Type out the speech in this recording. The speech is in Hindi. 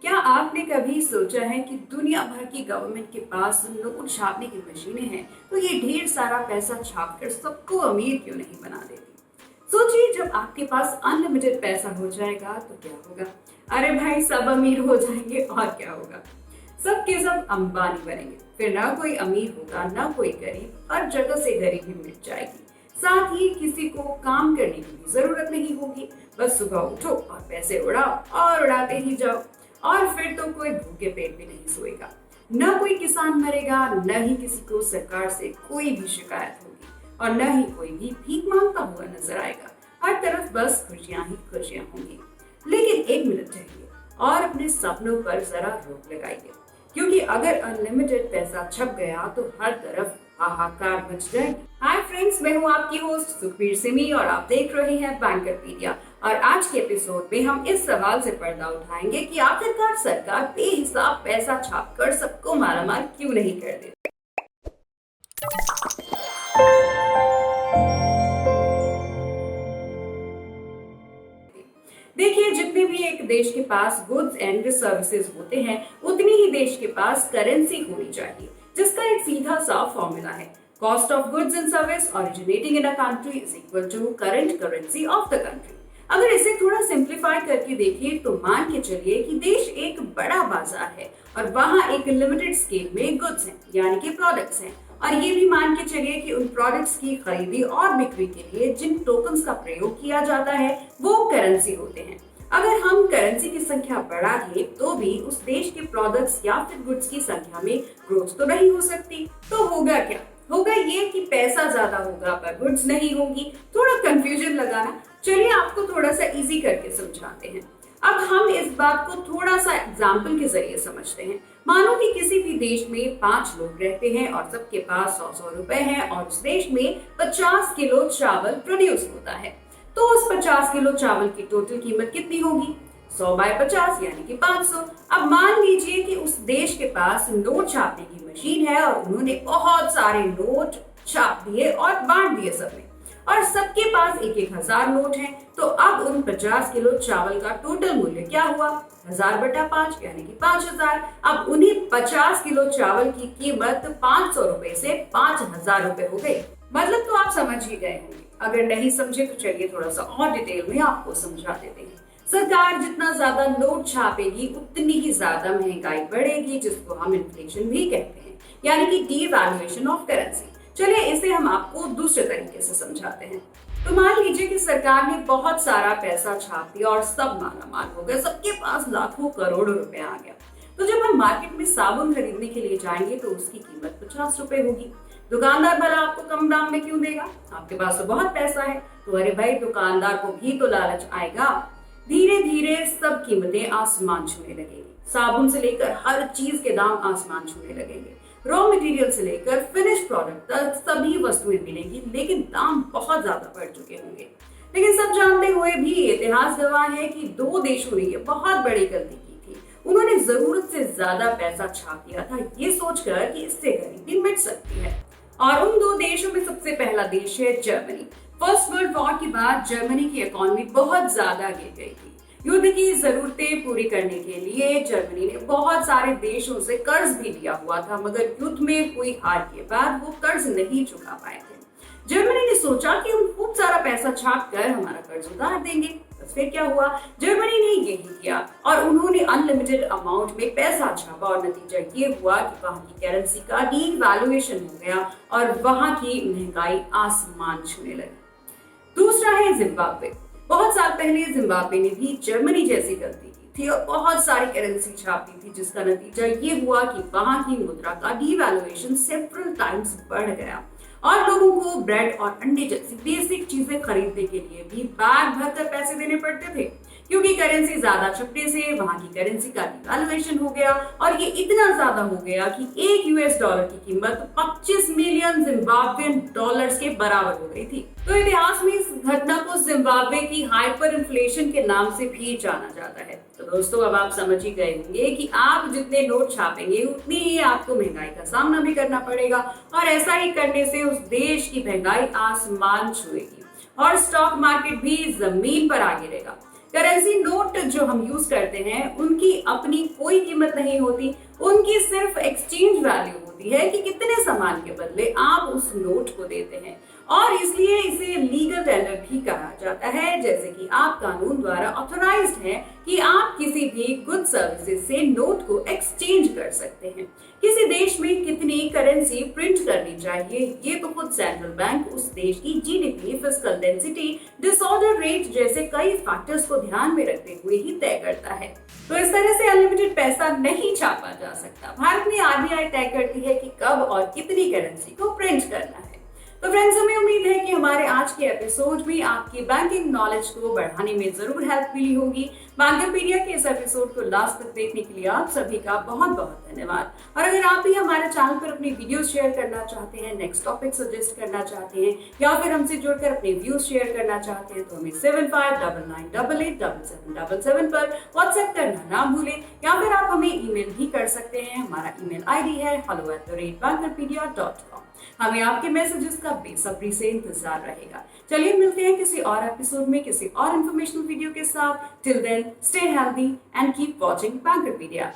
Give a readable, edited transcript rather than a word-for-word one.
क्या आपने कभी सोचा है कि दुनिया भर की गवर्नमेंट के पास नोट छापने की मशीनें हैं, तो ये ढेर सारा पैसा छापकर सबको अमीर क्यों नहीं बना देती? सोचिए, जब आपके पास अनलिमिटेड पैसा हो जाएगा तो क्या होगा? अरे भाई, सब अमीर हो जाएंगे और क्या होगा? सब के सब अंबानी बनेंगे। फिर ना कोई अमीर होगा ना कोई गरीब, हर जगह से गरीबी मिट जाएगी। साथ ही किसी को काम करने की भी जरूरत नहीं होगी। बस सुबह उठो और पैसे उड़ाओ और उड़ाते ही जाओ। और फिर तो कोई भूखे पेट भी नहीं सोएगा, न कोई किसान मरेगा, न ही किसी को सरकार से कोई भी शिकायत होगी और न ही कोई भी भीख मांगता हुआ नजर आएगा। हर तरफ बस खुशियां ही खुशियां होंगी। लेकिन एक मिनट चाहिए और अपने सपनों पर जरा रोक लगाइए, क्योंकि अगर अनलिमिटेड पैसा छप गया तो हर तरफ हाहाकार मच जाएगी। हाय फ्रेंड्स, मैं हूँ आपकी होस्ट सुखबीर सिमी और आप देख रहे हैं बैंकरपीडिया। और आज के एपिसोड में हम इस सवाल से पर्दा उठाएंगे कि आखिरकार सरकार बेहिसाब पैसा छापकर सबको मालामाल क्यों नहीं कर देती। देखिए, जितने भी एक देश के पास गुड्स एंड सर्विसेज होते हैं, उतनी ही देश के पास करेंसी होनी चाहिए, जिसका एक सीधा सा फॉर्मूला है। Cost of goods and service originating in a country is equal to current currency of the country. अगर इसे थोड़ा सिंप्लीफाई करके देखिए तो मान के चलिए कि देश एक बड़ा बाजार है और वहाँ एक लिमिटेड स्केल में गुड्स हैं, यानी कि प्रोडक्ट्स हैं। और ये भी मान के चलिए कि उन प्रोडक्ट्स की खरीदी और बिक्री के लिए जिन टोकन्स का प्रयोग किया जाता है वो करेंसी होते हैं। अगर हम करेंसी की संख्या बढ़ा दें तो भी उस देश के प्रोडक्ट्स या फिर गुड्स की संख्या में ग्रोथ तो नहीं हो सकती। तो होगा क्या? होगा ये कि पैसा ज्यादा होगा पर गुड्स नहीं होंगी। थोड़ा कंफ्यूजन लगाना, चलिए आपको थोड़ा सा इजी करके समझाते हैं। अब हम इस बात को थोड़ा सा एग्जाम्पल के जरिए समझते हैं। मानो कि किसी भी देश में 5 लोग रहते हैं और सबके पास 100 रुपए हैं और उस देश में 50 किलो चावल प्रोड्यूस होता है। तो उस 50 किलो चावल की टोटल कीमत कितनी होगी? 100 बाय 50 यानी कि 500। अब मान लीजिए कि उस देश के पास नोट छापने की मशीन है और उन्होंने बहुत सारे नोट छाप दिए और बांट दिए सब में, और सबके पास 1,000 नोट हैं। तो अब उन 50 किलो चावल का टोटल मूल्य क्या हुआ? 1000 बटा 5 यानी कि 5000। अब उन्हीं 50 किलो चावल की कीमत 500 रुपए से 5000 रुपए हो गई। मतलब तो आप समझ ही गए होंगे। अगर नहीं समझे तो चलिए थोड़ा सा और डिटेल में आपको समझा देते हैं। सरकार जितना ज्यादा नोट छापेगी उतनी ही ज्यादा महंगाई बढ़ेगी, जिसको हम इन्फ्लेशन भी कहते हैं, यानी कि डीवैल्यूएशन ऑफ करेंसी। चलिए इसे हम आपको दूसरे तरीके से समझाते हैं। तो मान लीजिए कि सरकार ने बहुत सारा पैसा छाप दिया और सब मालामाल हो गए, सबके पास लाखों करोड़ों रुपए आ गया। तो जब हम मार्केट में साबुन खरीदने के लिए जाएंगे तो उसकी कीमत 50 रुपए होगी। दुकानदार भला आपको कम दाम में क्यों देगा? आपके पास तो बहुत पैसा है। तो अरे भाई, दुकानदार को भी तो लालच आएगा। धीरे धीरे सब कीमतें आसमान छूने लगेगी। साबुन से लेकर हर चीज के दाम आसमान छूने लगेंगे। रॉ मटेरियल से लेकर फिनिश प्रोडक्ट तक सभी वस्तुएं मिलेंगी, लेकिन दाम बहुत ज्यादा बढ़ चुके होंगे। लेकिन सब जानते हुए भी इतिहास गवाह है कि 2 देशों ने ये बहुत बड़ी गलती की थी। उन्होंने जरूरत से ज्यादा पैसा छाप दिया था, ये सोचकर कि इससे गरीबी मिट सकती है। और उन 2 देशों में सबसे पहला देश है जर्मनी। फर्स्ट वर्ल्ड वॉर के बाद जर्मनी की इकोनॉमी बहुत ज्यादा गिर गई थी। युद्ध की जरूरतें पूरी करने के लिए जर्मनी ने बहुत सारे देशों से कर्ज भी लिया हुआ था, मगर युद्ध में हुई हार के बाद वो कर्ज नहीं चुका पाए थे। जर्मनी ने सोचा कि हम खूब सारा पैसा छाप कर हमारा कर्ज उतार देंगे। बस फिर क्या हुआ? जर्मनी ने यही किया और उन्होंने अनलिमिटेड अमाउंट में पैसा छापा और नतीजा ये हुआ कि वहां की करेंसी का डीवैल्यूएशन हो गया और वहां की महंगाई आसमान छूने लगी। दूसरा है जिम्बाब्वे। बहुत साल पहले जिम्बाब्वे ने भी जर्मनी जैसी गलती की थी और बहुत सारी करेंसी छापी थी, जिसका नतीजा ये हुआ कि वहां की मुद्रा का डीवैल्यूएशन सेवरल टाइम्स बढ़ गया और लोगों को ब्रेड और अंडे जैसी बेसिक चीजें खरीदने के लिए भी बैग भरकर पैसे देने पड़ते थे, क्योंकि करेंसी ज्यादा छपने से वहां की करेंसी का डिवैल्यूएशन हो गया और ये इतना ज्यादा हो गया कि एक $1 की कीमत 25 मिलियन जिम्बाब्वियन डॉलर्स के बराबर हो गई थी। तो इतिहास में इस घटना को जिम्बाब्वे की हाइपर इन्फ्लेशन के नाम से भी जाना जाता है। तो दोस्तों, अब आप समझ ही गए होंगे कि आप जितने नोट छापेंगे उतनी ही आपको महंगाई का सामना भी करना पड़ेगा, और ऐसा ही करने से उस देश की महंगाई आसमान छुएगी और स्टॉक मार्केट भी जमीन पर आ गिरेगा। करेंसी नोट जो हम यूज करते हैं उनकी अपनी कोई कोई कीमत नहीं होती, उनकी सिर्फ एक्सचेंज वैल्यू होती है कि कितने सामान के बदले आप उस नोट को देते हैं। और इसलिए इसे लीगल टेंडर भी कहा जाता है, जैसे कि आप कानून द्वारा ऑथराइज्ड हैं कि आप किसी भी गुड सर्विसेज से नोट को एक्सचेंज कर सकते हैं। किसी देश में कितनी करेंसी प्रिंट करनी चाहिए, ये तो खुद सेंट्रल बैंक उस देश की GDP, fiscal density, disorder rate जैसे कई फैक्टर्स को ध्यान में रखते हुए ही तय करता है। तो इस तरह से अनलिमिटेड पैसा नहीं छापा जा सकता। भारत में आरबीआई तय करती है कि कब और कितनी करेंसी को प्रिंट करना है। तो फ्रेंड्स, हमें उम्मीद है कि हमारे आज के एपिसोड में आपकी बैंकिंग नॉलेज को बढ़ाने में जरूर हेल्प मिली होगी। बैंकरपीडिया के इस एपिसोड को लास्ट तक देखने के लिए आप सभी का बहुत बहुत धन्यवाद। और अगर आप भी हमारे चैनल पर अपनी वीडियो शेयर करना चाहते हैं, नेक्स्ट टॉपिक सजेस्ट करना चाहते हैं या फिर हमसे जुड़कर अपने व्यूज शेयर करना चाहते हैं, तो हमें 7599887777 पर व्हाट्सएप करना ना भूलें, या फिर आप हमें ईमेल भी कर सकते हैं। हमारा ईमेल आईडी है hello@bankarpedia.com। हमें आपके मैसेजेस का बेसब्री से इंतजार रहेगा। चलिए मिलते हैं किसी और एपिसोड में किसी और इन्फॉर्मेशनल वीडियो के साथ। Till then, stay healthy and keep watching बैंकरपीडिया।